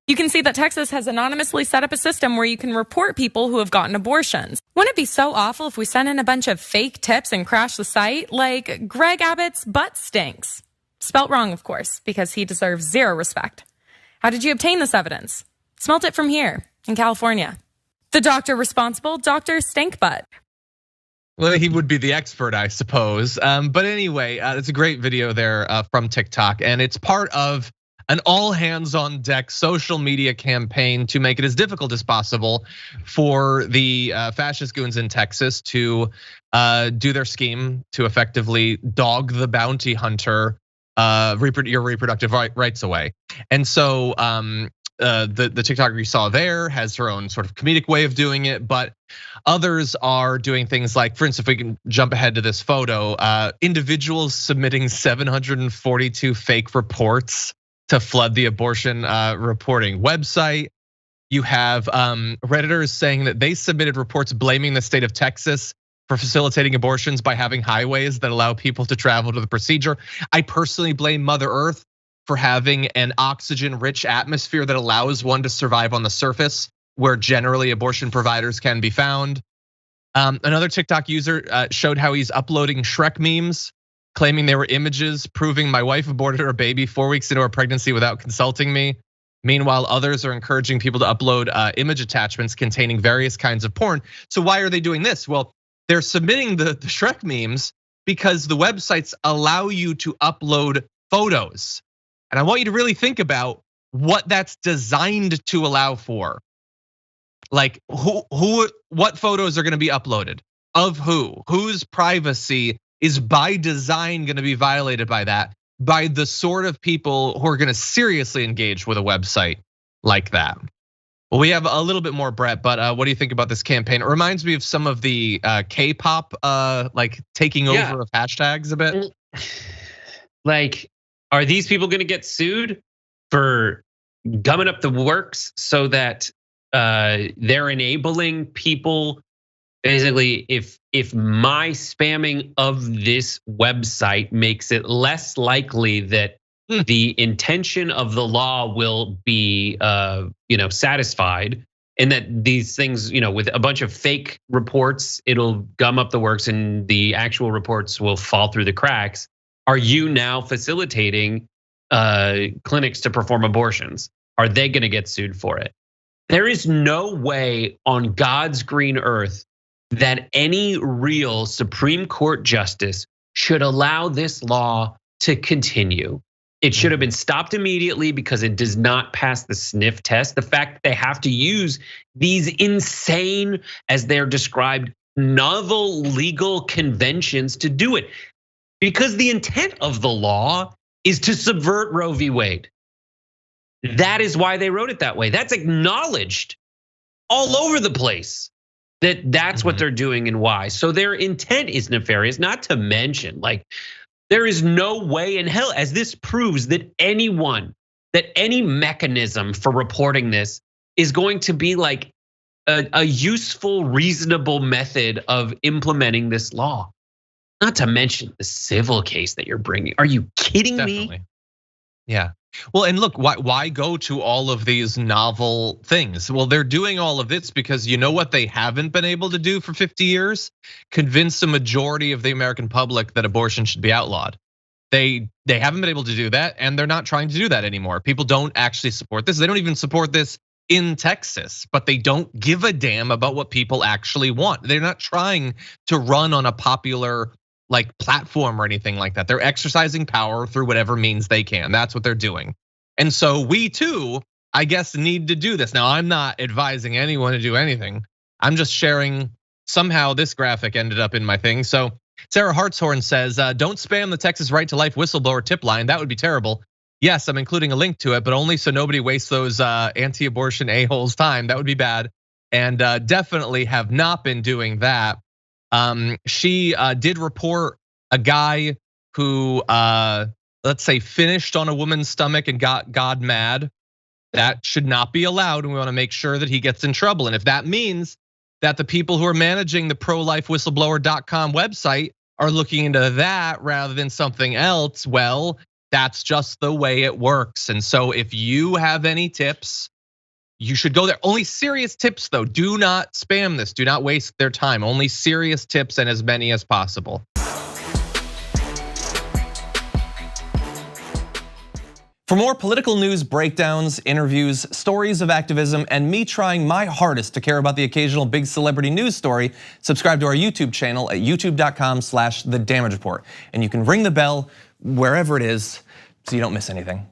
You can see that Texas has anonymously set up a system where you can report people who have gotten abortions. Wouldn't it be so awful if we sent in a bunch of fake tips and crashed the site? Like Greg Abbott's butt stinks. Spelt wrong, of course, because he deserves zero respect. How did you obtain this evidence? Smelt it from here, in California. The doctor responsible, Dr. Stinkbutt. Well, he would be the expert, I suppose. But anyway, it's a great video there from TikTok, and it's part of an all hands on deck social media campaign to make it as difficult as possible for the fascist goons in Texas to do their scheme to effectively dog the bounty hunter your reproductive rights away. And so the TikToker you saw there has her own sort of comedic way of doing it, but others are doing things like, for instance, if we can jump ahead to this photo, individuals submitting 742 fake reports to flood the abortion reporting website. You have Redditors saying that they submitted reports blaming the state of Texas for facilitating abortions by having highways that allow people to travel to the procedure. I personally blame Mother Earth for having an oxygen-rich atmosphere that allows one to survive on the surface, where generally abortion providers can be found. Another TikTok user showed how he's uploading Shrek memes, claiming they were images proving my wife aborted her baby 4 weeks into her pregnancy without consulting me. Meanwhile, others are encouraging people to upload image attachments containing various kinds of porn. So why are they doing this? Well, they're submitting the Shrek memes because the websites allow you to upload photos. And I want you to really think about what that's designed to allow for. Like what photos are gonna be uploaded? Of who? Whose privacy is by design gonna be violated by that? By the sort of people who are gonna seriously engage with a website like that. Well, we have a little bit more, Brett, but what do you think about this campaign? It reminds me of some of the K-pop like taking over of hashtags a bit. Like, are these people gonna get sued for gumming up the works so that they're enabling people? Basically, if my spamming of this website makes it less likely that the intention of the law will be satisfied, and that these things, with a bunch of fake reports, it'll gum up the works and the actual reports will fall through the cracks. Are you now facilitating clinics to perform abortions? Are they gonna get sued for it? There is no way on God's green earth that any real Supreme Court justice should allow this law to continue. It should have been stopped immediately because it does not pass the sniff test. The fact that they have to use these insane, as they're described, novel legal conventions to do it. Because the intent of the law is to subvert Roe v. Wade. That is why they wrote it that way. That's acknowledged all over the place. That's what they're doing and why. So their intent is nefarious, not to mention, like, there is no way in hell, as this proves, that any mechanism for reporting this is going to be like a useful, reasonable method of implementing this law. Not to mention the civil case that you're bringing. Are you kidding me? Yeah. Well, and look, why go to all of these novel things? Well, they're doing all of this because you know what they haven't been able to do for 50 years? Convince the majority of the American public that abortion should be outlawed. They haven't been able to do that, and they're not trying to do that anymore. People don't actually support this. They don't even support this in Texas, but they don't give a damn about what people actually want. They're not trying to run on a popular platform or anything like that. They're exercising power through whatever means they can. That's what they're doing. And so we too, I guess, need to do this. Now, I'm not advising anyone to do anything. I'm just sharing. Somehow this graphic ended up in my thing. So Sarah Hartshorn says, don't spam the Texas Right to Life whistleblower tip line. That would be terrible. Yes, I'm including a link to it, but only so nobody wastes those anti-abortion a-holes time. That would be bad. And definitely have not been doing that. She did report a guy who, let's say, finished on a woman's stomach and got God mad. That should not be allowed, and we want to make sure that he gets in trouble. And if that means that the people who are managing the prolifewhistleblower.com website are looking into that rather than something else, well, that's just the way it works. And so if you have any tips you should go there. Only serious tips though. Do not spam this. Do not waste their time. Only serious tips and as many as possible. For more political news breakdowns, interviews, stories of activism, and me trying my hardest to care about the occasional big celebrity news story, subscribe to our YouTube channel at youtube.com/thedamagereport. And you can ring the bell wherever it is so you don't miss anything.